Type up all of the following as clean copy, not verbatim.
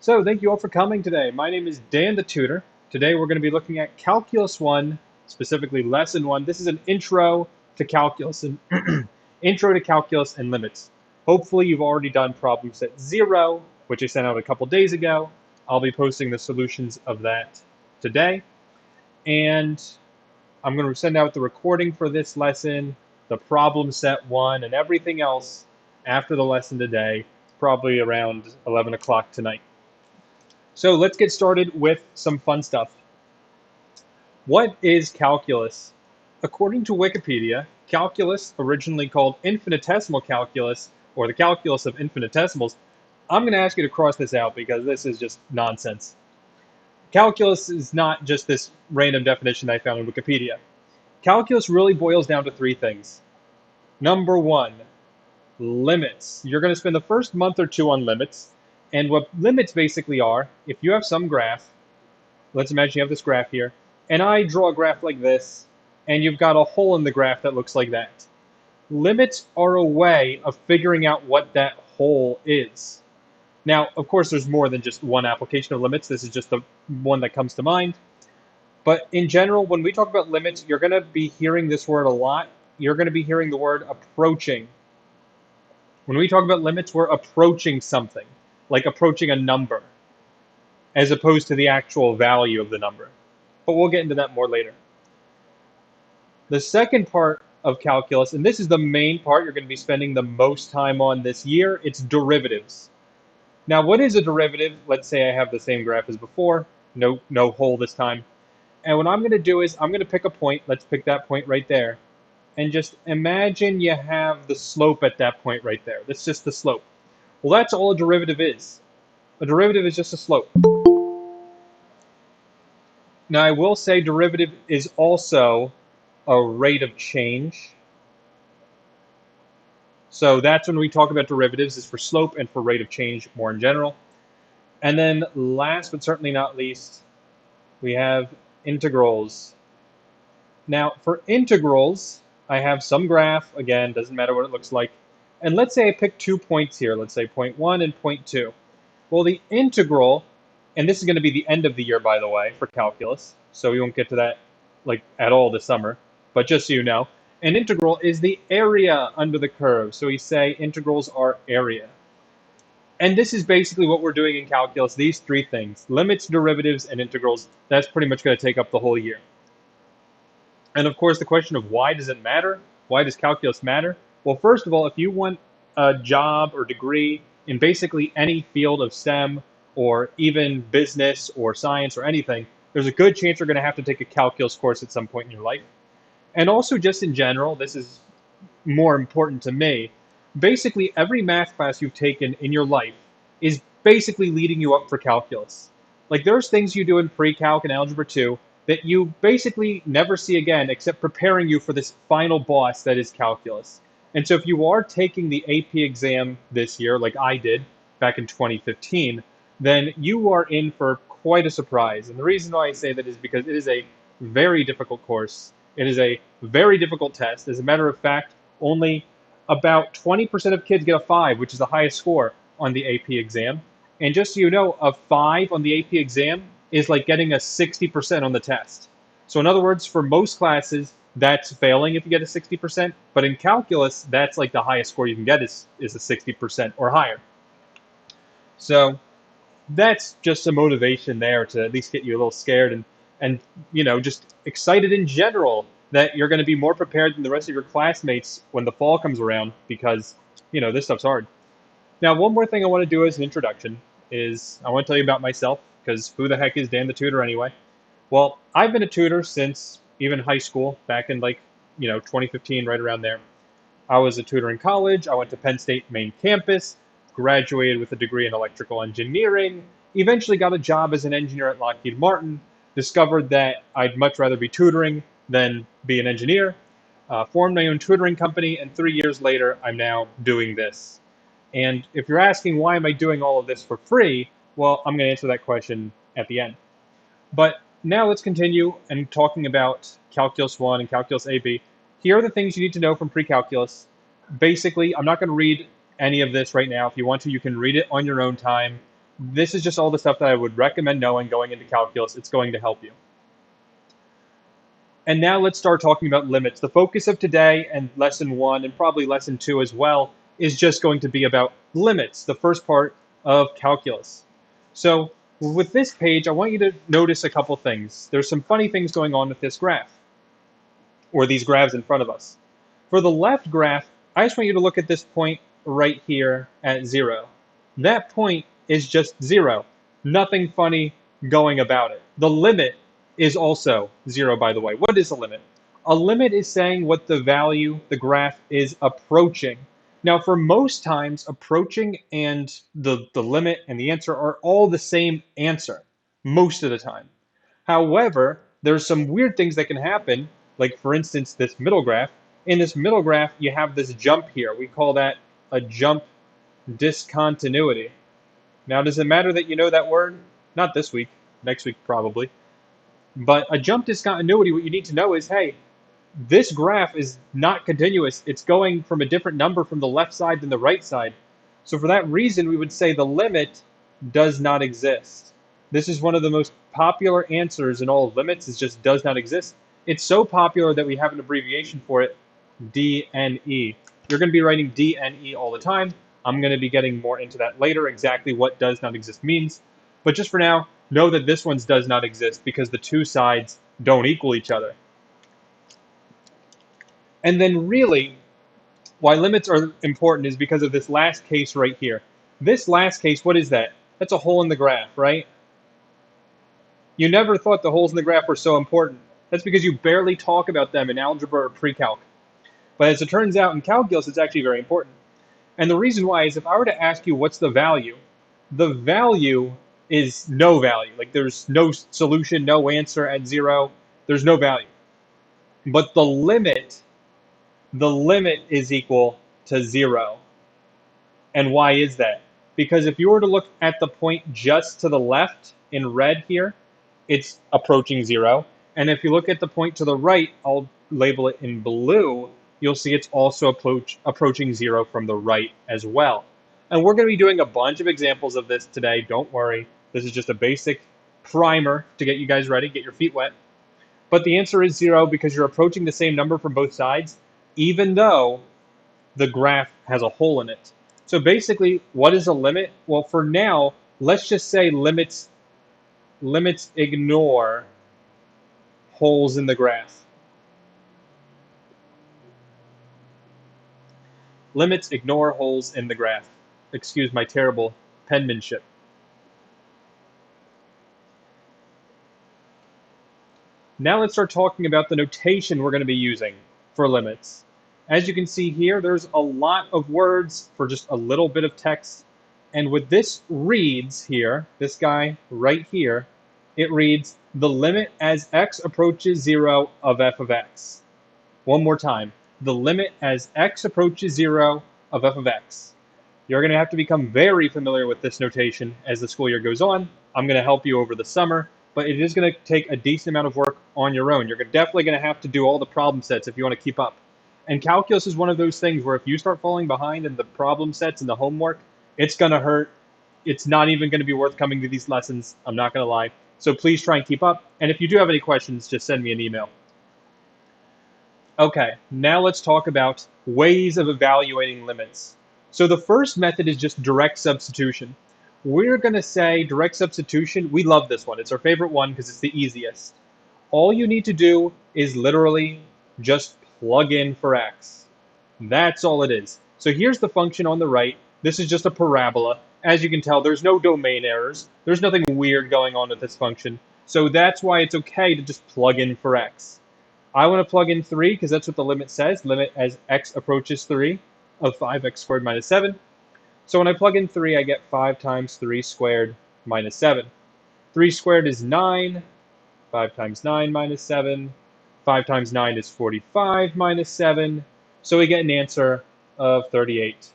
So thank you all for coming today. My name is Dan the Tutor. Today we're going to be looking at Calculus 1, specifically Lesson 1. This is an intro to calculus and intro to calculus and limits. Hopefully you've already done problem set 0, which I sent out a couple days ago. I'll be posting the solutions of that today. And I'm going to send out the recording for this lesson, the problem set 1, and everything else after the lesson today, probably around 11 o'clock tonight. So let's get started with some fun stuff. What is calculus? According to Wikipedia, calculus, originally called infinitesimal calculus, or the calculus of infinitesimals, I'm going to ask you to cross this out because this is just nonsense. Calculus is not just this random definition I found in Wikipedia. Calculus really boils down to three things. Number one, limits. You're going to spend the first month or two on limits. And what limits basically are, if you have some graph, let's imagine you have this graph here, and I draw a graph like this, and you've got a hole in the graph that looks like that. Limits are a way of figuring out what that hole is. Now, of course, there's more than just one application of limits. This is just the one that comes to mind. But in general, when we talk about limits, you're going to be hearing this word a lot. You're going to be hearing the word approaching. When we talk about limits, we're approaching something, like approaching a number, as opposed to the actual value of the number. But we'll get into that more later. The second part of calculus, and this is the main part you're going to be spending the most time on this year, it's derivatives. Now, what is a derivative? Let's say I have the same graph as before, no hole this time. And what I'm going to do is I'm going to pick a point. Let's pick that point right there. And just imagine you have the slope at that point right there. That's just the slope. Well, that's all a derivative is. A derivative is just a slope. Now, I will say derivative is also a rate of change. So that's when we talk about derivatives, is for slope and for rate of change more in general. And then last but certainly not least, we have integrals. Now, for integrals, I have some graph. Again, doesn't matter what it looks like. And let's say I pick 2 points here. Let's say point 1 and point 2. Well, the integral, and this is going to be the end of the year, by the way, for calculus, so we won't get to that like at all this summer, but just so you know, an integral is the area under the curve. So we say integrals are area. And this is basically what we're doing in calculus, these three things, limits, derivatives, and integrals. That's pretty much going to take up the whole year. And of course, the question of why does it matter? Why does calculus matter? Well, first of all, if you want a job or degree in basically any field of STEM or even business or science or anything, there's a good chance you're going to have to take a calculus course at some point in your life. And also just in general, this is more important to me, basically every math class you've taken in your life is basically leading you up for calculus. Like there's things you do in pre-calc and algebra 2 that you basically never see again except preparing you for this final boss that is calculus. And so if you are taking the AP exam this year, like I did back in 2015, then you are in for quite a surprise. And the reason why I say that is because it is a very difficult course. It is a very difficult test. As a matter of fact, only about 20% of kids get a 5, which is the highest score on the AP exam. And just so you know, a 5 on the AP exam is like getting a 60% on the test. So in other words, for most classes, that's failing if you get a 60%. But in calculus, that's like the highest score you can get is a 60% or higher. So that's just a motivation there to at least get you a little scared and you know, just excited in general that you're going to be more prepared than the rest of your classmates when the fall comes around because, you know, this stuff's hard. Now, one more thing I want to do as an introduction is I want to tell you about myself because who the heck is Dan the Tutor anyway? Well, I've been a tutor since even high school, back in like, 2015, right around there. I was a tutor in college. I went to Penn State main campus, graduated with a degree in electrical engineering, eventually got a job as an engineer at Lockheed Martin, discovered that I'd much rather be tutoring than be an engineer, formed my own tutoring company, and 3 years later, I'm now doing this. And if you're asking why am I doing all of this for free, well, I'm going to answer that question at the end. But now let's continue and talking about Calculus 1 and Calculus AB. Here are the things you need to know from pre-calculus. Basically, I'm not going to read any of this right now. If you want to, you can read it on your own time. This is just all the stuff that I would recommend knowing going into calculus. It's going to help you. And now let's start talking about limits. The focus of today and lesson 1 and probably lesson 2 as well is just going to be about limits, the first part of calculus. So with this page, I want you to notice a couple things. There's some funny things going on with this graph, or these graphs in front of us. For the left graph, I just want you to look at this point right here at 0. That point is just 0. Nothing funny going about it. The limit is also 0, by the way. What is a limit? A limit is saying what the value, the graph, is approaching. Now, for most times, approaching and the limit and the answer are all the same answer, most of the time. However, there's some weird things that can happen, like, for instance, this middle graph. In this middle graph, you have this jump here. We call that a jump discontinuity. Now, does it matter that you know that word? Not this week. Next week, probably. But a jump discontinuity, what you need to know is, hey, this graph is not continuous. It's going from a different number from the left side than the right side. So for that reason, we would say the limit does not exist. This is one of the most popular answers in all of limits, is just does not exist. It's so popular that we have an abbreviation for it, DNE. You're going to be writing DNE all the time. I'm going to be getting more into that later, exactly what does not exist means. But just for now, know that this one does not exist because the two sides don't equal each other. And then really, why limits are important is because of this last case right here. This last case, what is that? That's a hole in the graph, right? You never thought the holes in the graph were so important. That's because you barely talk about them in algebra or pre-calc. But as it turns out, in calculus, it's actually very important. And the reason why is if I were to ask you what's the value is no value. Like there's no solution, no answer at 0. There's no value. But the limit is equal to 0. And why is that? Because if you were to look at the point just to the left in red here, it's approaching 0. And if you look at the point to the right, I'll label it in blue, you'll see it's also approaching 0 from the right as well. And we're going to be doing a bunch of examples of this today. Don't worry. This is just a basic primer to get you guys ready, get your feet wet. But the answer is 0 because you're approaching the same number from both sides, even though the graph has a hole in it. So basically, what is a limit? Well, for now, let's just say limits ignore holes in the graph. Limits ignore holes in the graph. Excuse my terrible penmanship. Now let's start talking about the notation we're going to be using for limits. As you can see here, there's a lot of words for just a little bit of text. And what this reads here, this guy right here, it reads the limit as x approaches 0 of f of x. One more time. The limit as x approaches 0 of f of x. You're going to have to become very familiar with this notation as the school year goes on. I'm going to help you over the summer, but it is going to take a decent amount of work on your own. You're definitely going to have to do all the problem sets if you want to keep up. And calculus is one of those things where if you start falling behind in the problem sets and the homework, it's going to hurt. It's not even going to be worth coming to these lessons. I'm not going to lie. So please try and keep up. And if you do have any questions, just send me an email. Okay, now let's talk about ways of evaluating limits. So the first method is just direct substitution. We're going to say direct substitution. We love this one. It's our favorite one because it's the easiest. All you need to do is literally just plug in for x. That's all it is. So here's the function on the right. This is just a parabola. As you can tell, there's no domain errors. There's nothing weird going on with this function. So that's why it's okay to just plug in for x. I want to plug in 3 because that's what the limit says. Limit as x approaches 3 of 5x squared minus 7. So when I plug in 3, I get 5 times 3 squared minus 7. 3 squared is 9. 5 times 9 minus 7. 5 times 9 is 45 minus 7. So we get an answer of 38.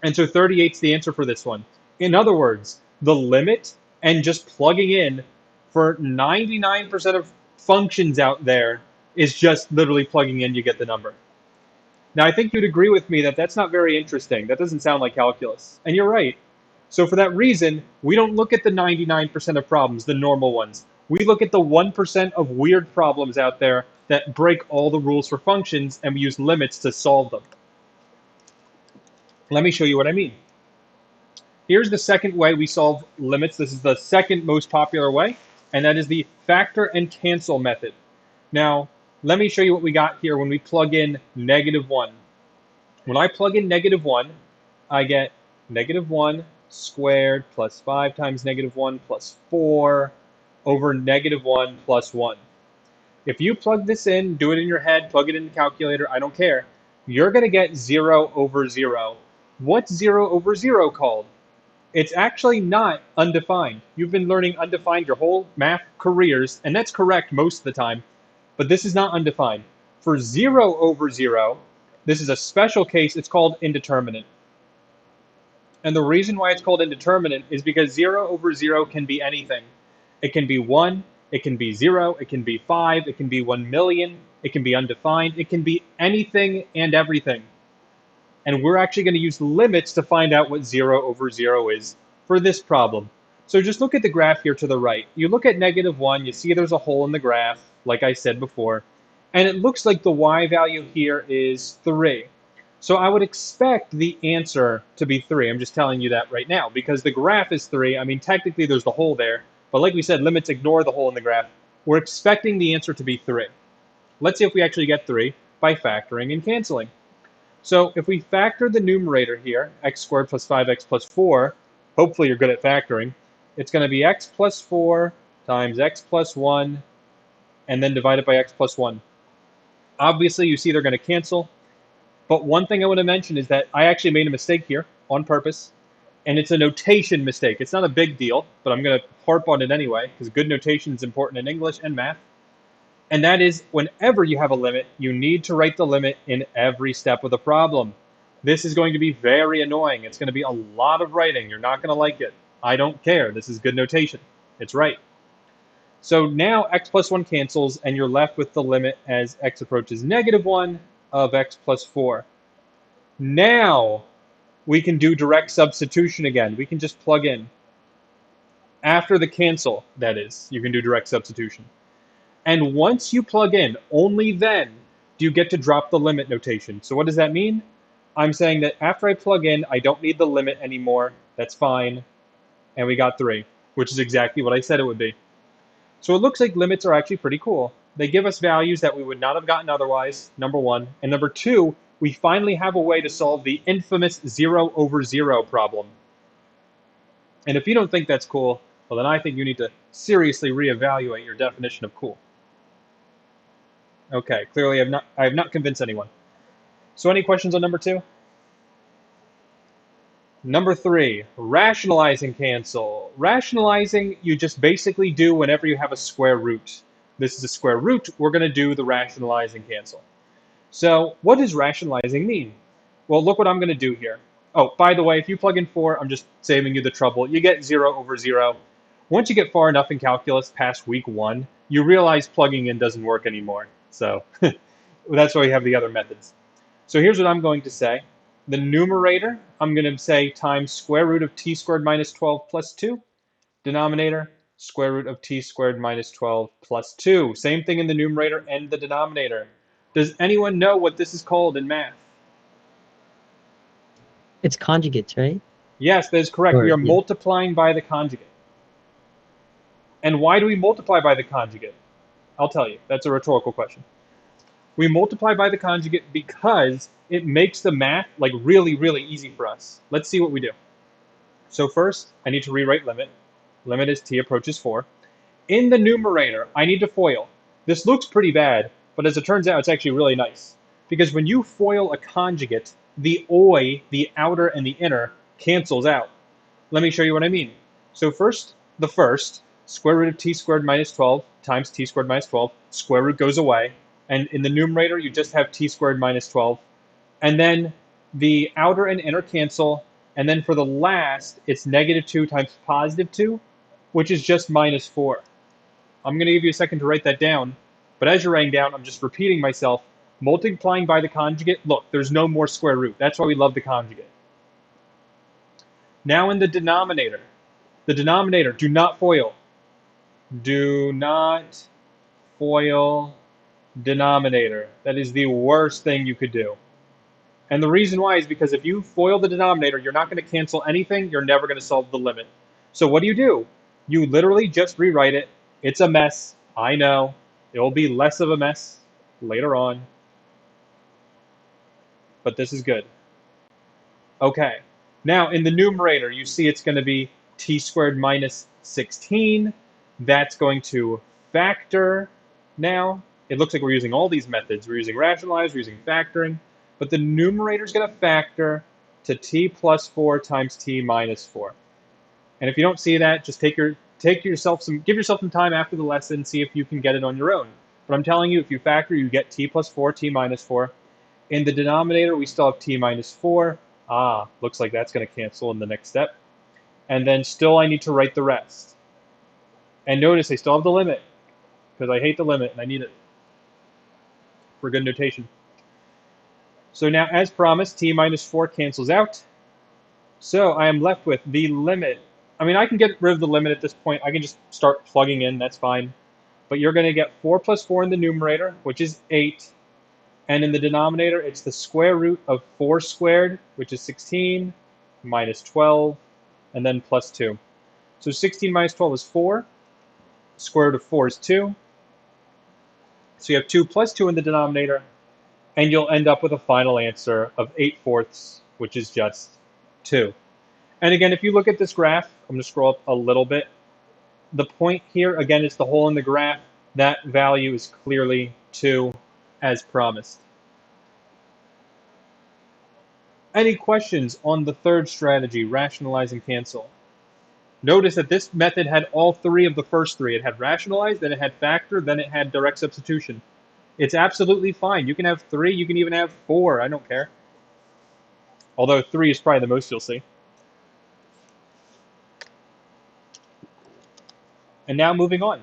And so 38 is the answer for this one. In other words, the limit and just plugging in for 99% of functions out there is just literally plugging in, you get the number. Now, I think you'd agree with me that that's not very interesting. That doesn't sound like calculus. And you're right. So for that reason, we don't look at the 99% of problems, the normal ones. We look at the 1% of weird problems out there that break all the rules for functions, and we use limits to solve them. Let me show you what I mean. Here's the second way we solve limits. This is the second most popular way, and that is the factor and cancel method. Now, let me show you what we got here when we plug in -1. When I plug in -1, I get -1 squared plus 5 times -1 plus 4 over -1 plus 1. If you plug this in, do it in your head, plug it in the calculator, I don't care, you're going to get 0 over 0. What's 0 over 0 called? It's actually not undefined. You've been learning undefined your whole math careers, and that's correct most of the time, but this is not undefined. For 0 over 0, this is a special case, it's called indeterminate. And the reason why it's called indeterminate is because 0 over 0 can be anything. It can be 1, it can be 0, it can be 5, it can be 1 million, it can be undefined, it can be anything and everything. And we're actually going to use limits to find out what 0 over 0 is for this problem. So just look at the graph here to the right. You look at -1, you see there's a hole in the graph, like I said before, and it looks like the y value here is 3. So I would expect the answer to be 3. I'm just telling you that right now, because the graph is 3. I mean, technically there's the hole there, but like we said, limits ignore the hole in the graph. We're expecting the answer to be 3. Let's see if we actually get 3 by factoring and canceling. So if we factor the numerator here, x squared plus 5x plus 4, hopefully you're good at factoring, it's going to be x plus 4 times x plus 1, and then divided by x plus 1. Obviously, you see they're going to cancel. But one thing I want to mention is that I actually made a mistake here on purpose, and it's a notation mistake. It's not a big deal, but I'm going to harp on it anyway, because good notation is important in English and math. And that is, whenever you have a limit, you need to write the limit in every step of the problem. This is going to be very annoying. It's going to be a lot of writing. You're not going to like it. I don't care. This is good notation. It's right. So now x plus 1 cancels, and you're left with the limit as x approaches -1 of x plus 4. Now we can do direct substitution again. We can just plug in. After the cancel, that is, you can do direct substitution. And once you plug in, only then do you get to drop the limit notation. So what does that mean? I'm saying that after I plug in, I don't need the limit anymore. That's fine. And we got 3, which is exactly what I said it would be. So it looks like limits are actually pretty cool. They give us values that we would not have gotten otherwise, number 1. And number 2, we finally have a way to solve the infamous 0 over 0 problem. And if you don't think that's cool, well then I think you need to seriously reevaluate your definition of cool. Okay, clearly I have not convinced anyone. So any questions on number 2? Number 3, rationalize and cancel. Rationalizing, you just basically do whenever you have a square root. This is a square root, we're going to do the rationalize and cancel. So what does rationalizing mean? Well, look what I'm going to do here. Oh, by the way, if you plug in 4, I'm just saving you the trouble. You get 0 over 0. Once you get far enough in calculus past week 1, you realize plugging in doesn't work anymore. So that's why we have the other methods. So here's what I'm going to say. The numerator, I'm going to say times square root of t squared minus 12 plus 2. Denominator, square root of t squared minus 12 plus 2. Same thing in the numerator and the denominator. Does anyone know what this is called in math? It's conjugates, right? Yes, that is correct. We are multiplying by the conjugate. And why do we multiply by the conjugate? I'll tell you. That's a rhetorical question. We multiply by the conjugate because it makes the math like really, really easy for us. Let's see what we do. So first, I need to rewrite limit. Limit is t approaches 4. In the numerator, I need to FOIL. This looks pretty bad, but as it turns out, it's actually really nice. Because when you FOIL a conjugate, the oi, the outer and the inner, cancels out. Let me show you what I mean. So first, the first, square root of t squared minus 12 times t squared minus 12, square root goes away. And in the numerator, you just have t squared minus 12. And then the outer and inner cancel. And then for the last, it's -2 times +2, which is just minus 4. I'm going to give you a second to write that down. But as you're writing down, I'm just repeating myself. Multiplying by the conjugate, look, there's no more square root. That's why we love the conjugate. Now in the denominator, do not FOIL. Do not FOIL denominator. That is the worst thing you could do. And the reason why is because if you FOIL the denominator, you're not going to cancel anything. You're never going to solve the limit. So what do? You literally just rewrite it. It's a mess. I know. It will be less of a mess later on. But this is good. Okay. Now in the numerator, you see it's going to be t squared minus 16. That's going to factor now. It looks like we're using all these methods. We're using rationalize, we're using factoring. But the numerator is going to factor to t plus 4 times t minus 4. And if you don't see that, just give yourself some time after the lesson, see if you can get it on your own. But I'm telling you, if you factor, you get t plus 4, t minus 4. In the denominator, we still have t minus 4. Looks like that's going to cancel in the next step. And then still I need to write the rest. And notice I still have the limit, because I hate the limit and I need it for good notation. So now, as promised, t minus 4 cancels out. So I am left with the limit. I mean, I can get rid of the limit at this point. I can just start plugging in. That's fine. But you're going to get 4 plus 4 in the numerator, which is 8. And in the denominator, it's the square root of 4 squared, which is 16, minus 12, and then plus 2. So 16 minus 12 is 4. Square root of 4 is 2. So you have 2 plus 2 in the denominator, and you'll end up with a final answer of 8/4, which is just 2. And again, if you look at this graph, I'm going to scroll up a little bit. The point here, again, is the hole in the graph. That value is clearly 2, as promised. Any questions on the third strategy, rationalize and cancel? Notice that this method had all 3 of the first 3. It had rationalize, then it had factor, then it had direct substitution. It's absolutely fine. You can have 3, you can even have 4. I don't care. Although 3 is probably the most you'll see. And now moving on.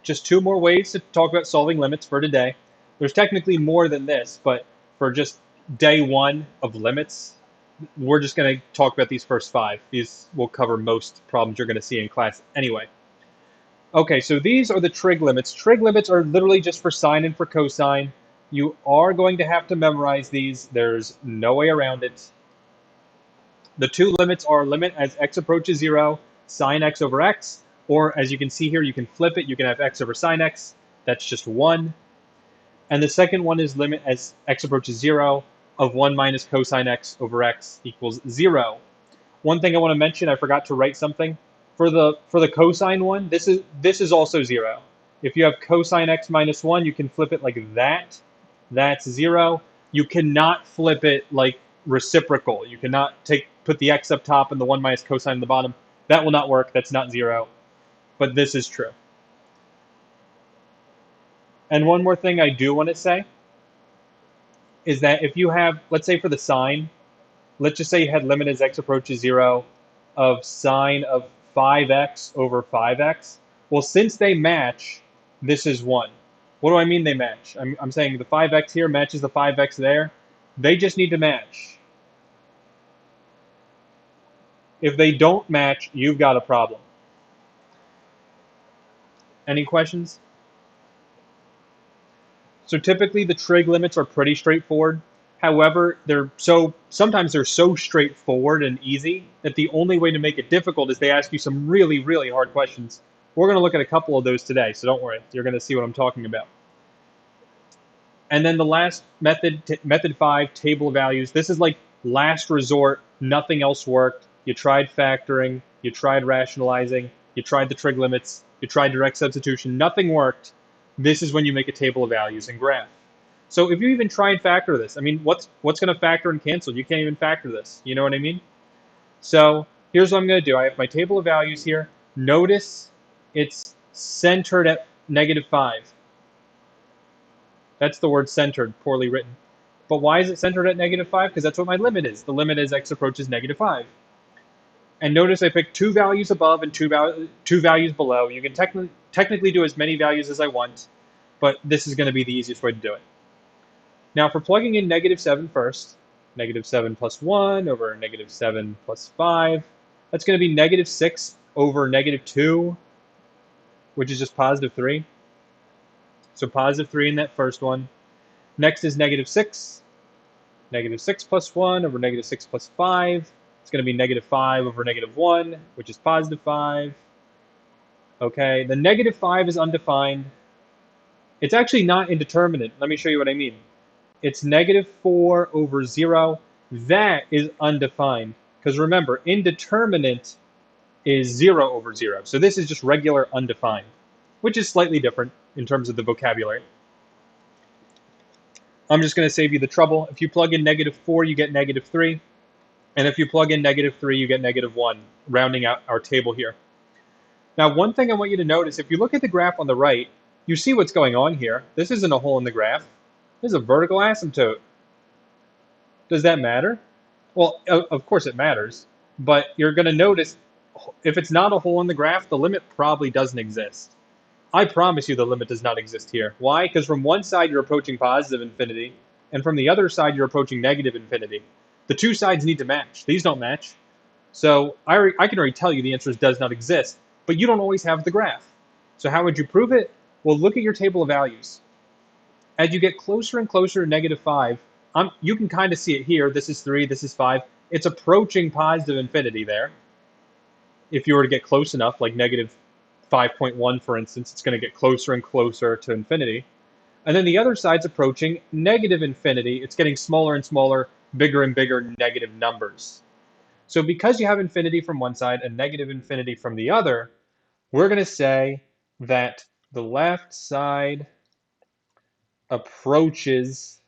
Just 2 more ways to talk about solving limits for today. There's technically more than this, but for just day 1 of limits, we're just going to talk about these first 5. These will cover most problems you're going to see in class anyway. Okay, so these are the trig limits. Trig limits are literally just for sine and for cosine. You are going to have to memorize these. There's no way around it. The 2 limits are limit as x approaches 0, sine x over x, or as you can see here, you can flip it. You can have x over sine x. That's just 1. And the second one is limit as x approaches 0 of 1 minus cosine x over x equals 0. One thing I want to mention, I forgot to write something. For the cosine one, this is also 0. If you have cosine x minus 1, you can flip it like that. That's 0. You cannot flip it like reciprocal. You cannot put the x up top and the 1 minus cosine on the bottom. That will not work. That's not 0. But this is true. And one more thing I do want to say is that if you have, let's say for the sine, let's just say you had limit as x approaches 0 of sine of 5x over 5x. Well, since they match, this is 1. What do I mean they match? I'm saying the 5x here matches the 5x there. They just need to match. If they don't match, you've got a problem. Any questions? So typically the trig limits are pretty straightforward. However, sometimes they're so straightforward and easy that the only way to make it difficult is they ask you some really, really hard questions. We're going to look at a couple of those today, so don't worry. You're going to see what I'm talking about. And then the last method, method 5, table of values. This is like last resort. Nothing else worked. You tried factoring. You tried rationalizing. You tried the trig limits. You tried direct substitution. Nothing worked. This is when you make a table of values and graph. So if you even try and factor this, I mean, what's going to factor and cancel? You can't even factor this. You know what I mean? So here's what I'm going to do. I have my table of values here. Notice it's centered at -5. That's the word centered, poorly written. But why is it centered at -5? Because that's what my limit is. The limit as x approaches -5. And notice I picked 2 values above and 2 values below. You can technically do as many values as I want, but this is going to be the easiest way to do it. Now for plugging in -7 first, Negative 7 plus 1 over negative 7 plus 5. That's going to be negative 6 over negative 2, which is just positive 3. So positive 3 in that first one. Next is negative 6. Negative 6 plus 1 over negative 6 plus 5. It's going to be negative 5 over negative 1, which is positive 5. Okay, the negative 5 is undefined. It's actually not indeterminate. Let me show you what I mean. It's negative 4 over 0. That is undefined. Because remember, indeterminate is 0 over 0. So this is just regular undefined, which is slightly different in terms of the vocabulary. I'm just going to save you the trouble. If you plug in negative 4, you get negative 3. And if you plug in negative 3, you get negative 1, rounding out our table here. Now, one thing I want you to notice, if you look at the graph on the right, you see what's going on here. This isn't a hole in the graph. This is a vertical asymptote. Does that matter? Well, of course it matters, but you're going to notice if it's not a hole in the graph, the limit probably doesn't exist. I promise you the limit does not exist here. Why? Because from one side you're approaching positive infinity, and from the other side you're approaching negative infinity. The two sides need to match. These don't match. So I can already tell you the answer does not exist, but you don't always have the graph. So how would you prove it? Well, look at your table of values. As you get closer and closer to negative 5, you can kind of see it here. This is 3, this is 5. It's approaching positive infinity there. If you were to get close enough, like negative 5.1, for instance, it's going to get closer and closer to infinity. And then the other side's approaching negative infinity. It's getting smaller and smaller, bigger and bigger negative numbers. So because you have infinity from one side and negative infinity from the other, we're going to say that the left side approaches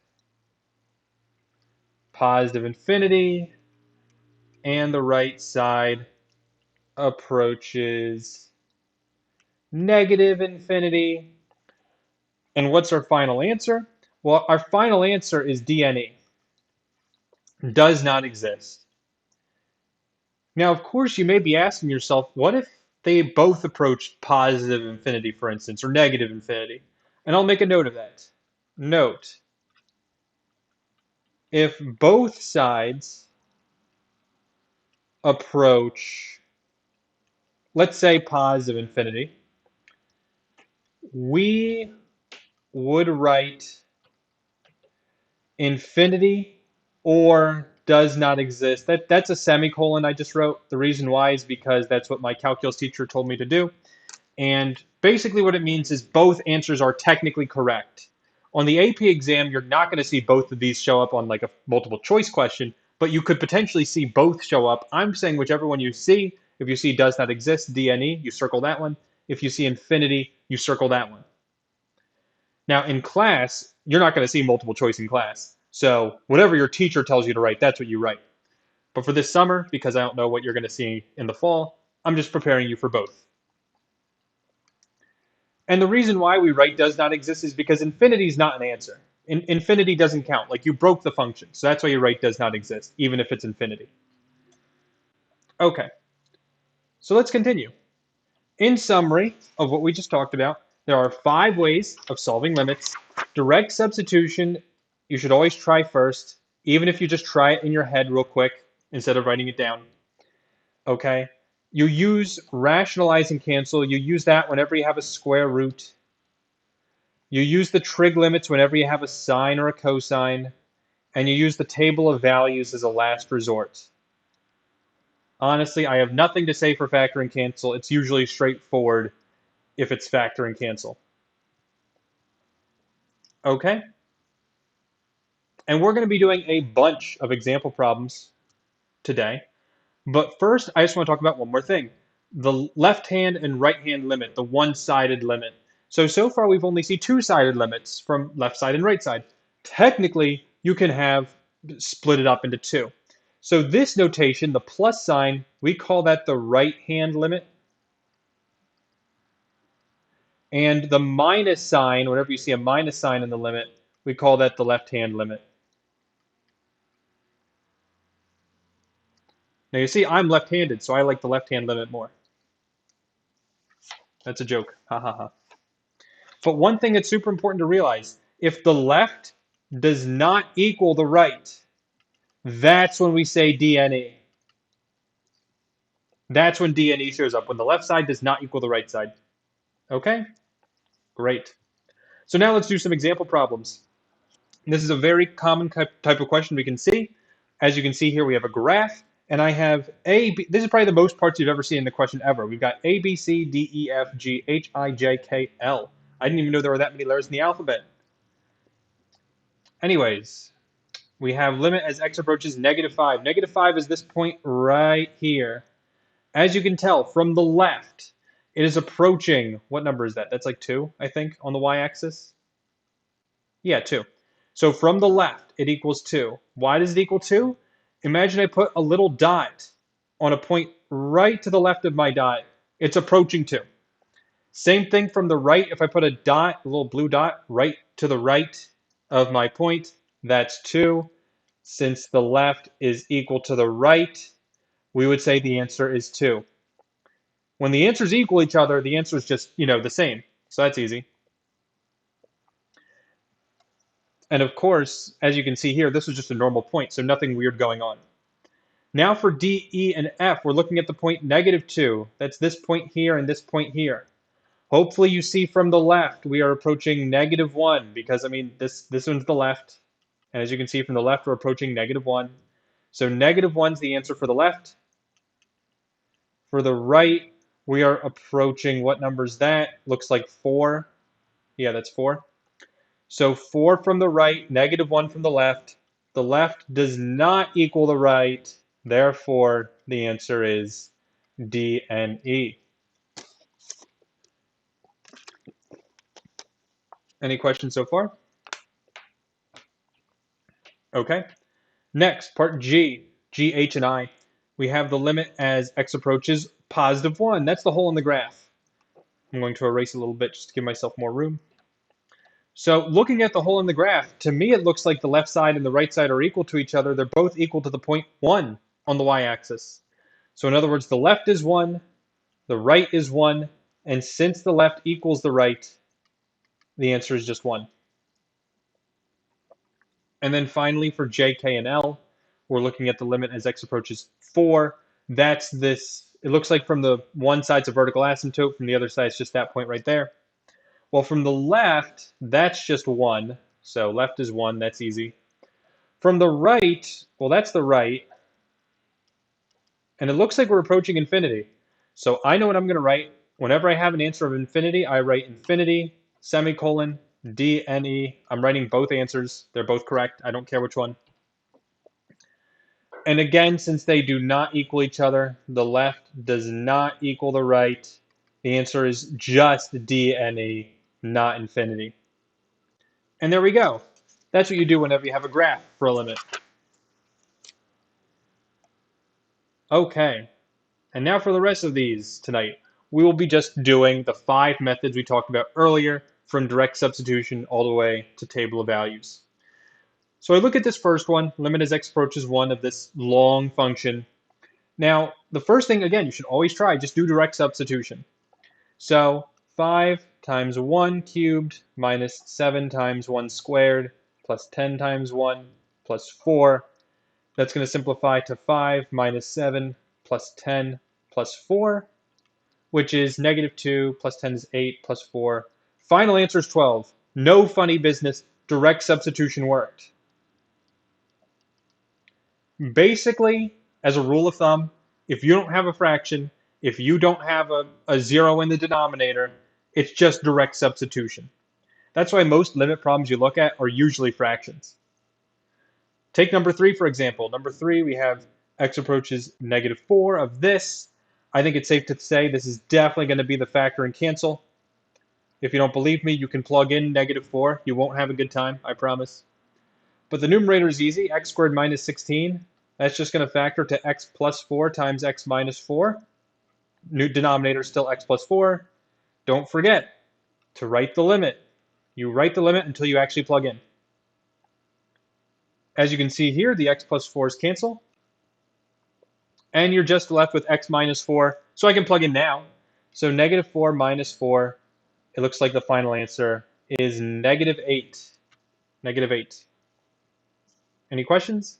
positive infinity and the right side approaches negative infinity. And what's our final answer? Well, our final answer is DNE. Does not exist. Now, of course, you may be asking yourself, what if they both approach positive infinity, for instance, or negative infinity? And I'll make a note of that. Note, if both sides approach, let's say, positive infinity, we would write infinity or does not exist. That's a semicolon I just wrote. The reason why is because that's what my calculus teacher told me to do. And basically what it means is both answers are technically correct. On the AP exam, you're not going to see both of these show up on like a multiple choice question, but you could potentially see both show up. I'm saying whichever one you see. If you see does not exist, DNE, you circle that one. If you see infinity, you circle that one. Now in class, you're not going to see multiple choice in class. So whatever your teacher tells you to write, that's what you write. But for this summer, because I don't know what you're going to see in the fall, I'm just preparing you for both. And the reason why we write does not exist is because infinity is not an answer. Infinity doesn't count. Like you broke the function. So that's why you write does not exist, even if it's infinity. Okay. So let's continue. In summary of what we just talked about, there are 5 ways of solving limits. Direct substitution, you should always try first, even if you just try it in your head real quick instead of writing it down. Okay? You use rationalize and cancel. You use that whenever you have a square root. You use the trig limits whenever you have a sine or a cosine, and you use the table of values as a last resort. Honestly, I have nothing to say for factor and cancel. It's usually straightforward if it's factor and cancel. Okay? And we're going to be doing a bunch of example problems today. But first, I just want to talk about one more thing. The left hand and right hand limit, the one-sided limit. So far we've only seen two-sided limits from left side and right side. Technically, you can have split it up into two. So this notation, the plus sign, we call that the right hand limit. And the minus sign, whenever you see a minus sign in the limit, we call that the left hand limit. Now you see, I'm left-handed, so I like the left-hand limit more. That's a joke. Ha ha ha. But one thing that's super important to realize, if the left does not equal the right, That's when we say DNE. That's when DNE shows up, when the left side does not equal the right side. Okay? Great. So now let's do some example problems. This is a very common type of question we can see. As you can see here, we have a graph, and I have A, B. This is probably the most parts you've ever seen in the question ever. We've got A, B, C, D, E, F, G, H, I, J, K, L. I didn't even know there were that many letters in the alphabet. Anyways, we have limit as x approaches -5. -5 is this point right here. As you can tell from the left, it is approaching, what number is that? That's like 2, I think, on the y-axis. Yeah, 2. So from the left, it equals 2. Why does it equal 2? Imagine I put a little dot on a point right to the left of my dot. It's approaching 2. Same thing from the right. If I put a dot, a little blue dot, right to the right of my point, that's 2. Since the left is equal to the right, we would say the answer is 2. When the answers equal each other, the answer is just, the same. So that's easy. And of course, as you can see here, this was just a normal point, so nothing weird going on. Now for D, E, and F, we're looking at the point -2. That's this point here and this point here. Hopefully you see from the left, we are approaching -1 because, I mean, this one's the left. And as you can see from the left, we're approaching -1. So -1's the answer for the left. For the right, we are approaching, what number is that? Looks like 4. Yeah, that's 4. So 4 from the right, -1 from the left. The left does not equal the right. Therefore, the answer is D and E. Any questions so far? Okay. Next, part G, G, H, and I. We have the limit as x approaches +1. That's the hole in the graph. I'm going to erase a little bit just to give myself more room. So looking at the hole in the graph, to me it looks like the left side and the right side are equal to each other. They're both equal to the point 1 on the y-axis. So in other words, the left is 1, the right is 1, and since the left equals the right, the answer is just 1. And then finally for J, K, and L, we're looking at the limit as x approaches 4. That's this, it looks like from the one side it's a vertical asymptote, from the other side it's just that point right there. Well, from the left, that's just 1. So left is 1, that's easy. From the right, well, that's the right. And it looks like we're approaching infinity. So I know what I'm going to write. Whenever I have an answer of infinity, I write infinity, semicolon, D, N, E. I'm writing both answers. They're both correct. I don't care which one. And again, since they do not equal each other, the left does not equal the right. The answer is just D, N, E, not infinity. And there we go. That's what you do whenever you have a graph for a limit. Okay. And now for the rest of these tonight, we will be just doing the 5 methods we talked about earlier, from direct substitution all the way to table of values. So I look at this first one, limit as x approaches 1 of this long function. Now, the first thing, again, you should always try, just do direct substitution. So 5 times 1 cubed minus 7 times 1 squared plus 10 times 1 plus 4. That's going to simplify to 5 minus 7 plus 10 plus 4, which is -2 plus 10 is 8 plus 4. Final answer is 12. No funny business. Direct substitution worked. Basically, as a rule of thumb, if you don't have a fraction, if you don't have a 0 in the denominator, it's just direct substitution. That's why most limit problems you look at are usually fractions. Take number 3, for example. Number 3, we have x approaches -4 of this. I think it's safe to say this is definitely going to be the factor and cancel. If you don't believe me, you can plug in -4. You won't have a good time, I promise. But the numerator is easy. X squared minus 16. That's just going to factor to x plus 4 times x minus 4. New denominator is still x plus 4. Don't forget to write the limit. You write the limit until you actually plug in. As you can see here, the x plus 4's cancel. And you're just left with x minus 4. So I can plug in now. So -4 minus 4, it looks like the final answer is -8. -8. Any questions?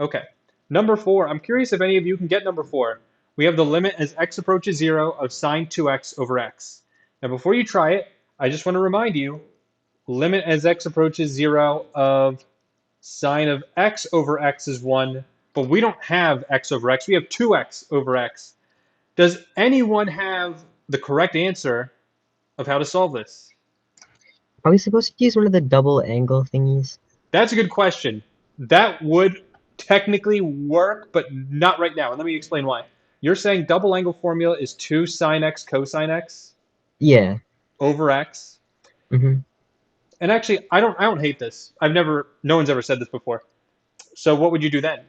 Okay. Number 4, I'm curious if any of you can get number 4. We have the limit as x approaches 0 of sine 2x over x. Now, before you try it, I just want to remind you, limit as x approaches 0 of sine of x over x is 1, but we don't have x over x. We have 2x over x. Does anyone have the correct answer of how to solve this? Are we supposed to use one of the double angle thingies? That's a good question. That would technically work, but not right now. And let me explain why. You're saying double angle formula is 2 sine x cosine x Yeah. over x. Hmm. And actually, I don't hate this. No one's ever said this before. So what would you do then?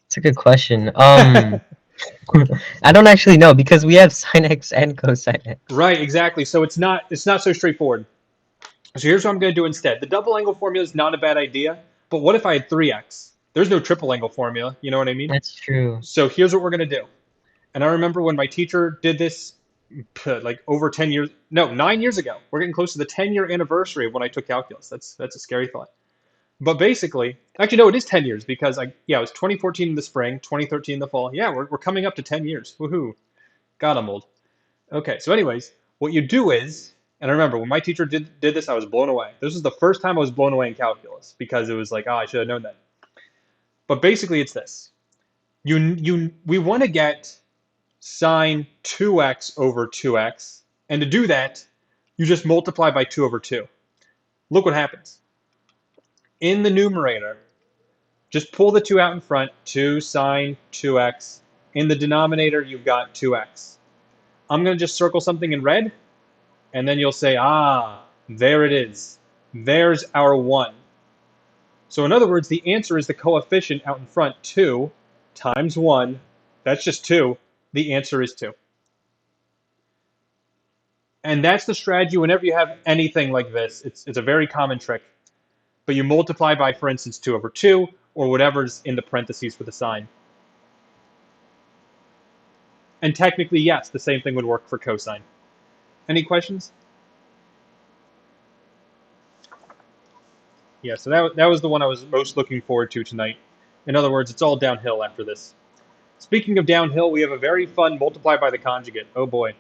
It's a good question. I don't actually know because we have sine x and cosine x. Right, exactly. So it's not so straightforward. So here's what I'm going to do instead. The double angle formula is not a bad idea, but what if I had 3x? There's no triple angle formula, you know what I mean? That's true. So here's what we're going to do. And I remember when my teacher did this like over 10 years, no, 9 years ago. We're getting close to the 10-year anniversary of when I took calculus. That's a scary thought. But basically, actually, no, it is 10 years because it was 2014 in the spring, 2013 in the fall. Yeah, we're coming up to 10 years. Woohoo. God, I'm old. Okay, so anyways, what you do is, and I remember when my teacher did this, I was blown away. This was the first time I was blown away in calculus because it was like, oh, I should have known that. But basically, it's this. We want to get sine 2x over 2x, and to do that, you just multiply by 2 over 2. Look what happens. In the numerator, just pull the 2 out in front, 2 sine 2x. In the denominator, you've got 2x. I'm going to just circle something in red, and then you'll say, there it is. There's our 1. So in other words, the answer is the coefficient out in front, 2 times 1. That's just 2. The answer is 2. And that's the strategy whenever you have anything like this. It's a very common trick. But you multiply by, for instance, 2 over 2, or whatever's in the parentheses for the sign. And technically, yes, the same thing would work for cosine. Any questions? Yeah, so that was the one I was most looking forward to tonight. In other words, it's all downhill after this. Speaking of downhill, we have a very fun multiply by the conjugate. Oh boy.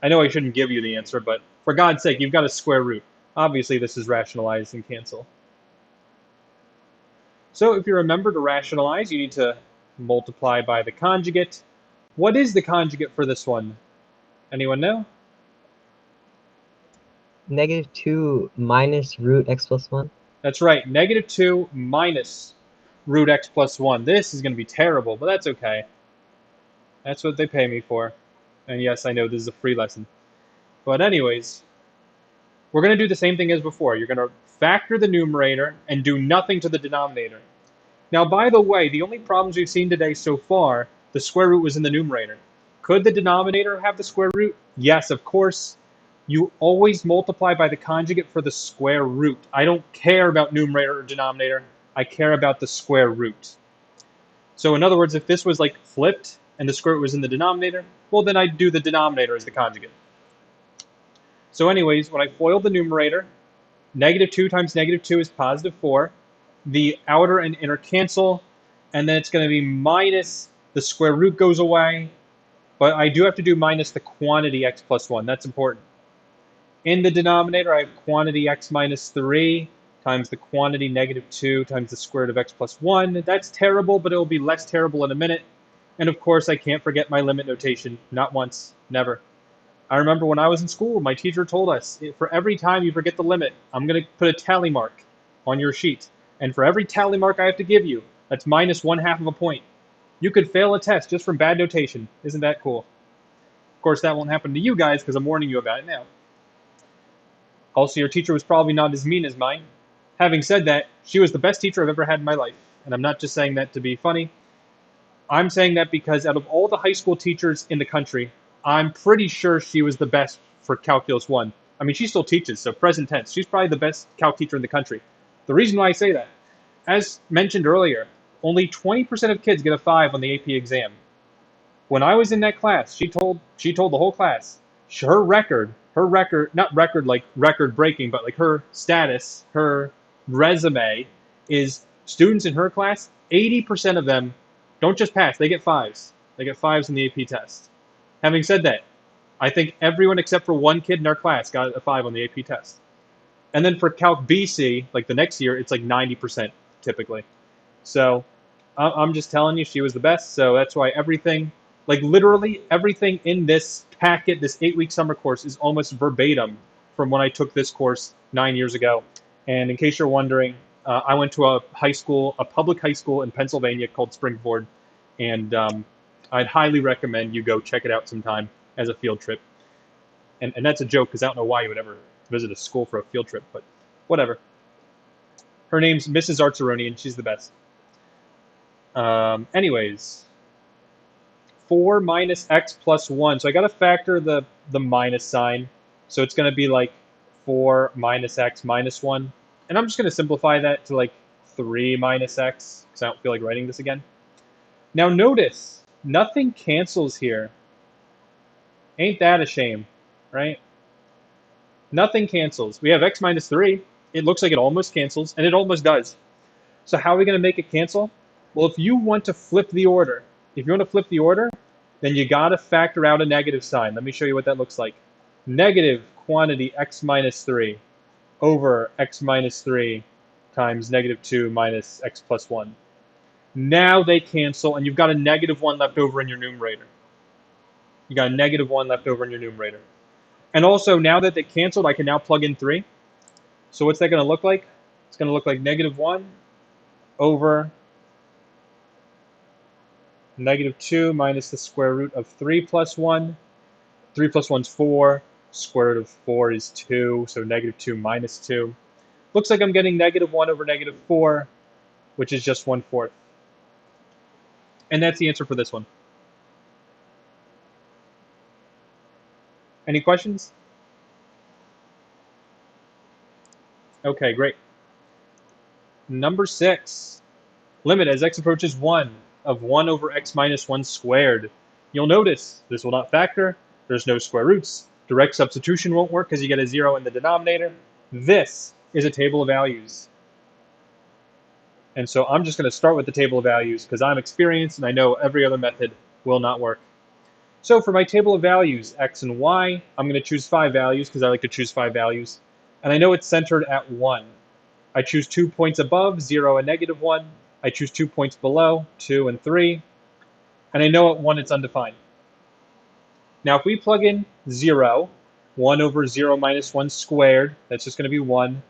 I know I shouldn't give you the answer, but for God's sake, you've got a square root. Obviously, this is rationalize and cancel. So if you remember to rationalize, you need to multiply by the conjugate. What is the conjugate for this one? Anyone know? -2 minus root x plus 1. That's right, -2 minus root x plus 1. This is going to be terrible, but that's okay. That's what they pay me for. And yes, I know this is a free lesson. But anyways, we're going to do the same thing as before. You're going to factor the numerator and do nothing to the denominator. Now, by the way, the only problems we've seen today so far, the square root was in the numerator. Could the denominator have the square root? Yes, of course. You always multiply by the conjugate for the square root. I don't care about numerator or denominator. I care about the square root. So in other words, if this was like flipped and the square root was in the denominator, well, then I'd do the denominator as the conjugate. So anyways, when I FOIL the numerator, -2 times -2 is +4. The outer and inner cancel, and then it's going to be minus the square root goes away, but I do have to do minus the quantity x plus 1. That's important. In the denominator, I have quantity x minus 3 times the quantity -2 times the square root of x plus 1. That's terrible, but it will be less terrible in a minute. And of course, I can't forget my limit notation. Not once, never. I remember when I was in school, my teacher told us, for every time you forget the limit, I'm going to put a tally mark on your sheet. And for every tally mark I have to give you, that's -1/2 of a point. You could fail a test just from bad notation. Isn't that cool? Of course, that won't happen to you guys because I'm warning you about it now. Also, your teacher was probably not as mean as mine. Having said that, she was the best teacher I've ever had in my life. And I'm not just saying that to be funny. I'm saying that because out of all the high school teachers in the country, I'm pretty sure she was the best for Calculus 1. I mean, she still teaches, so present tense. She's probably the best calc teacher in the country. The reason why I say that, as mentioned earlier, only 20% of kids get a 5 on the AP exam. When I was in that class, she told the whole class, her record, not record like record breaking, but like her status, her resume is Students in her class, 80% of them don't just pass, they get fives. They get fives in the AP test. Having said that, I think everyone except for one kid in our class got a 5 on the AP test. And then for Calc BC, like the next year, it's like 90% typically. So I'm just telling you, she was the best. So that's why everything, like literally everything in this packet, this 8-week summer course, is almost verbatim from when I took this course 9 years ago. And in case you're wondering, I went to a high school, a public high school in Pennsylvania called Springford, and I'd highly recommend you go check it out sometime as a field trip. And that's a joke because I don't know why you would ever visit a school for a field trip, but whatever. Her name's Mrs. Artsaroni, and she's the best. Anyways, 4 minus x plus 1. So I got to factor the minus sign. So it's going to be like 4 minus x minus 1. And I'm just going to simplify that to like 3 minus x because I don't feel like writing this again. Now notice, nothing cancels here. Ain't that a shame, right? Nothing cancels. We have x minus 3. It looks like it almost cancels, and it almost does. So how are we going to make it cancel? Well, if you want to flip the order, then you got to factor out a negative sign. Let me show you what that looks like. Negative quantity x minus 3 over x minus 3 times negative 2 minus x plus 1. Now they cancel, and you've got a negative 1 left over in your numerator. You got a negative 1 left over in your numerator. And also, now that they canceled, I can now plug in 3. So what's that going to look like? It's going to look like negative 1 over negative 2 minus the square root of 3 plus 1. 3 plus 1 is 4. Square root of 4 is 2, so negative 2 minus 2. Looks like I'm getting negative 1 over negative 4, which is just 1/4. And that's the answer for this one. Any questions? Okay, great. Number 6. Limit as x approaches 1 of 1 over x minus 1 squared. You'll notice this will not factor. There's no square roots. Direct substitution won't work because you get a 0 in the denominator. This is a table of values. And so I'm just going to start with the table of values because I'm experienced and I know every other method will not work. So for my table of values, x and y, I'm going to choose 5 values because I like to choose 5 values. And I know it's centered at 1. I choose 2 points above, 0 and negative 1. I choose 2 points below, 2 and 3. And I know at 1 it's undefined. Now if we plug in 0, 1 over 0 minus 1 squared, that's just going to be 1.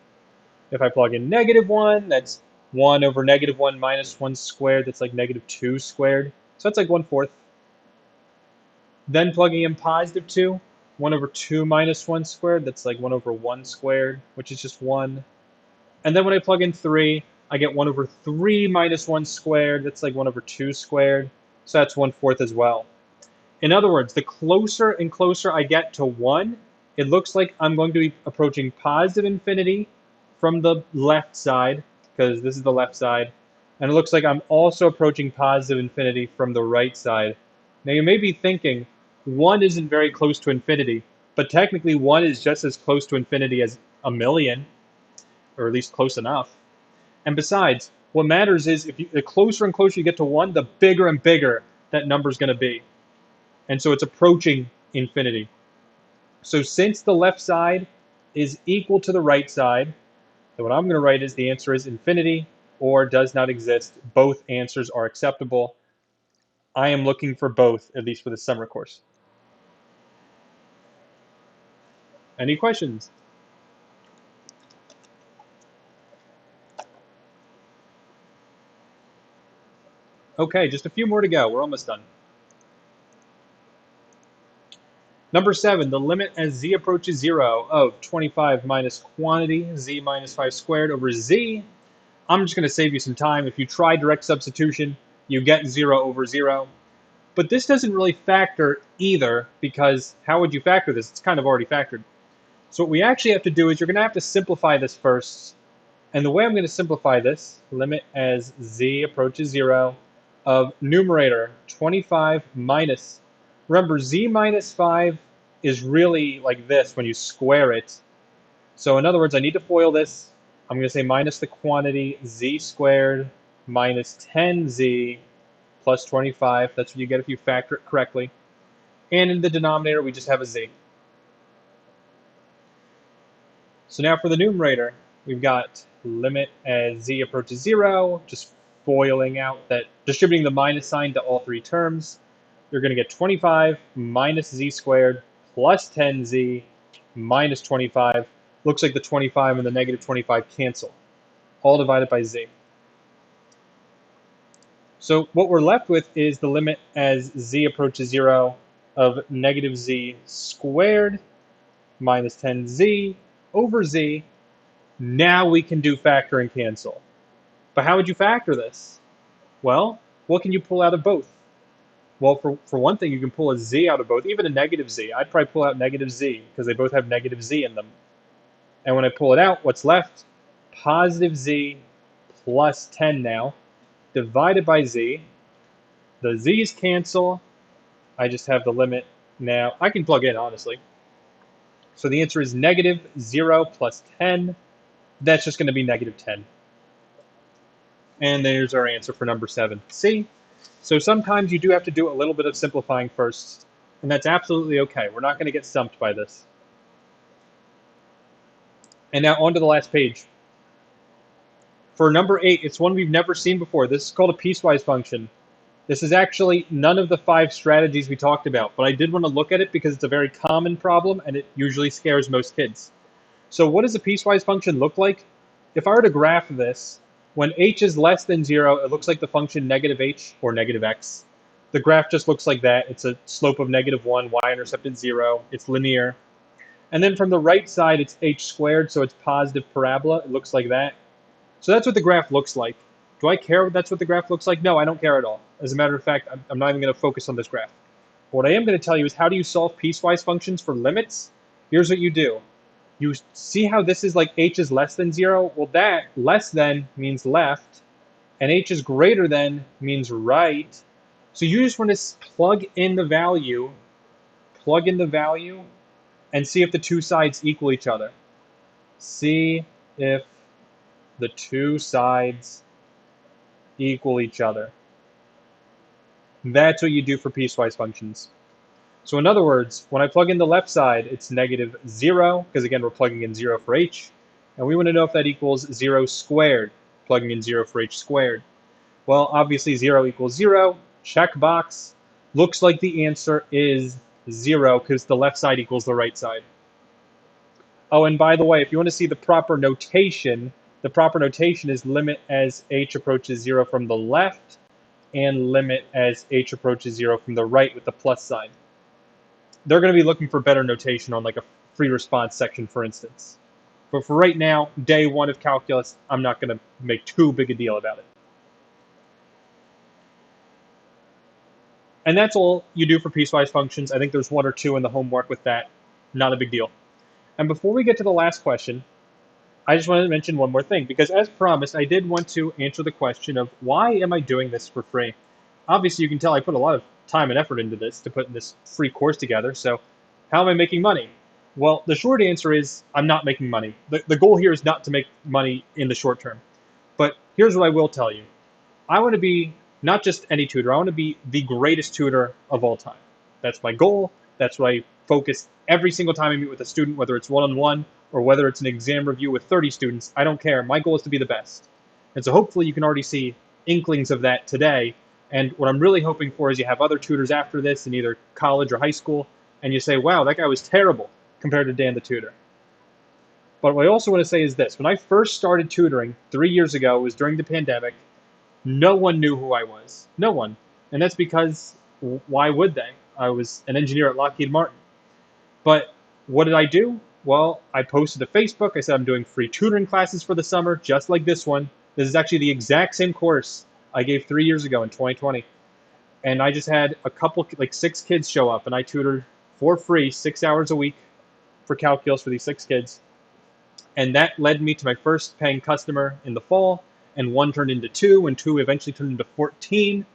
If I plug in negative 1, that's 1 over negative 1 minus 1 squared, that's like negative 2 squared. So that's like 1/4. Then plugging in positive 2, 1 over 2 minus 1 squared, that's like 1 over 1 squared, which is just 1. And then when I plug in 3, I get 1 over 3 minus 1 squared, that's like 1 over 2 squared. So that's 1/4 as well. In other words, the closer and closer I get to 1, it looks like I'm going to be approaching positive infinity from the left side, because this is the left side. And it looks like I'm also approaching positive infinity from the right side. Now you may be thinking, 1 isn't very close to infinity, but technically 1 is just as close to infinity as a million, or at least close enough. And besides, what matters is the closer and closer you get to 1, the bigger and bigger that number is going to be. And so it's approaching infinity. So since the left side is equal to the right side, then what I'm going to write is the answer is infinity or does not exist. Both answers are acceptable. I am looking for both, at least for the summer course. Any questions? Okay, just a few more to go. We're almost done. Number 7, the limit as z approaches 0 of 25 minus quantity, z minus 5 squared over z. I'm just going to save you some time. If you try direct substitution, you get 0 over 0. But this doesn't really factor either, because how would you factor this? It's kind of already factored. So what we actually have to do is you're going to have to simplify this first. And the way I'm going to simplify this, limit as z approaches 0 of numerator 25 minus, remember z minus 5 is really like this when you square it. So in other words, I need to FOIL this. I'm going to say minus the quantity z squared minus 10z plus 25. That's what you get if you factor it correctly. And in the denominator, we just have a z. So now for the numerator, we've got limit as z approaches 0, just FOILing out that, distributing the minus sign to all three terms. You're going to get 25 minus z squared plus 10z minus 25. Looks like the 25 and the negative 25 cancel, all divided by z. So what we're left with is the limit as z approaches 0 of negative z squared minus 10z over z. Now we can do factor and cancel. But how would you factor this? Well, what can you pull out of both? Well, for one thing, you can pull a z out of both, even a negative z. I'd probably pull out negative z because they both have negative z in them. And when I pull it out, what's left? Positive z plus 10 now, divided by z. The z's cancel. I just have the limit now. I can plug in, honestly. So the answer is negative 0 plus 10. That's just going to be negative 10. And there's our answer for number 7C. So sometimes you do have to do a little bit of simplifying first, and that's absolutely okay. We're not going to get stumped by this. And now on to the last page. For number 8, it's one we've never seen before. This is called a piecewise function. This is actually none of the 5 strategies we talked about, but I did want to look at it because it's a very common problem and it usually scares most kids. So what does a piecewise function look like? If I were to graph this, when h is less than 0, it looks like the function negative h or negative x. The graph just looks like that. It's a slope of negative 1, y-intercept at 0. It's linear. And then from the right side, it's h squared, so it's positive parabola. It looks like that. So that's what the graph looks like. Do I care if that's what the graph looks like? No, I don't care at all. As a matter of fact, I'm not even going to focus on this graph. What I am going to tell you is how do you solve piecewise functions for limits? Here's what you do. You see how this is like h is less than 0? Well, that less than means left, and h is greater than means right. So you just want to plug in the value, and see if the two sides equal each other. See if the two sides equal each other. That's what you do for piecewise functions. So in other words, when I plug in the left side, it's negative 0, because again, we're plugging in 0 for h. And we want to know if that equals 0 squared, plugging in 0 for h squared. Well, obviously 0 equals 0, check box. Looks like the answer is 0, because the left side equals the right side. Oh, and by the way, if you want to see the proper notation is limit as h approaches 0 from the left, and limit as h approaches 0 from the right with the plus sign. They're going to be looking for better notation on like a free response section, for instance. But for right now, day 1 of calculus, I'm not going to make too big a deal about it. And that's all you do for piecewise functions. I think there's 1 or 2 in the homework with that. Not a big deal. And before we get to the last question, I just wanted to mention one more thing, because as promised, I did want to answer the question of why am I doing this for free? Obviously, you can tell I put a lot of time and effort into this to put this free course together, so how am I making money? Well, the short answer is I'm not making money. The goal here is not to make money in the short term. But here's what I will tell you. I want to be not just any tutor, I want to be the greatest tutor of all time. That's my goal. That's what I focus every single time I meet with a student, whether it's one-on-one or whether it's an exam review with 30 students. I don't care. My goal is to be the best. And so hopefully you can already see inklings of that today. And what I'm really hoping for is you have other tutors after this in either college or high school, and you say, wow, that guy was terrible compared to Dan the tutor. But what I also want to say is this. When I first started tutoring 3 years ago, it was during the pandemic, no one knew who I was. No one. And that's because, why would they? I was an engineer at Lockheed Martin. But what did I do? Well, I posted to Facebook. I said I'm doing free tutoring classes for the summer, just like this one. This is actually the exact same course I gave 3 years ago in 2020. And I just had a couple, like 6 kids show up, and I tutored for free 6 hours a week for calculus for these 6 kids. And that led me to my first paying customer in the fall, and 1 turned into 2, and 2 eventually turned into 14.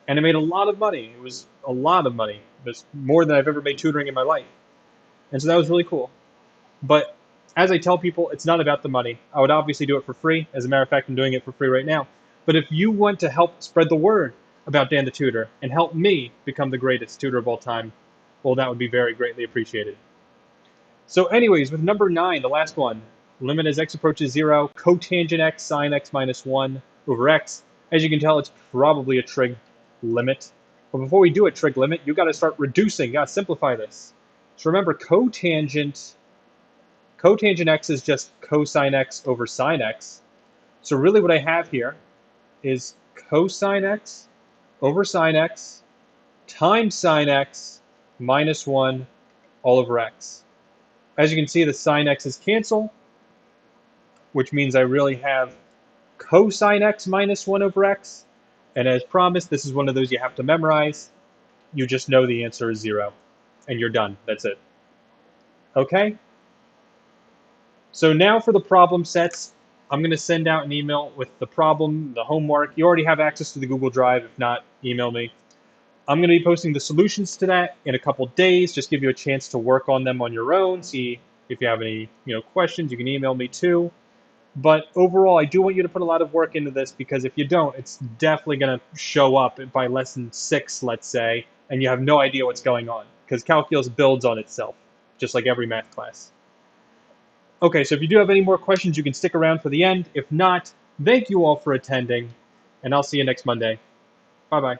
And I made a lot of money. It was a lot of money. It was more than I've ever made tutoring in my life. And so that was really cool. But As I tell people, it's not about the money. I would obviously do it for free. As a matter of fact, I'm doing it for free right now. But if you want to help spread the word about Dan the Tutor and help me become the greatest tutor of all time, well, that would be very greatly appreciated. So anyways, with number 9, the last one, limit as x approaches 0, cotangent x sine x minus 1 over x. As you can tell, it's probably a trig limit. But before we do a trig limit, you got to start reducing. You got to simplify this. So remember, cotangent x is just cosine x over sine x. So really what I have here is cosine x over sine x times sine x minus 1 all over x. As you can see, the sine x's cancel, which means I really have cosine x minus 1 over x. And as promised, this is one of those you have to memorize. You just know the answer is 0. And you're done. That's it. Okay? So now for the problem sets, I'm going to send out an email with the problem, the homework. You already have access to the Google Drive. If not, email me. I'm going to be posting the solutions to that in a couple days. Just give you a chance to work on them on your own. See if you have any questions. You can email me too. But overall, I do want you to put a lot of work into this, because if you don't, it's definitely going to show up by lesson 6, let's say, and you have no idea what's going on, because calculus builds on itself, just like every math class. Okay, so if you do have any more questions, you can stick around for the end. If not, thank you all for attending, and I'll see you next Monday. Bye-bye.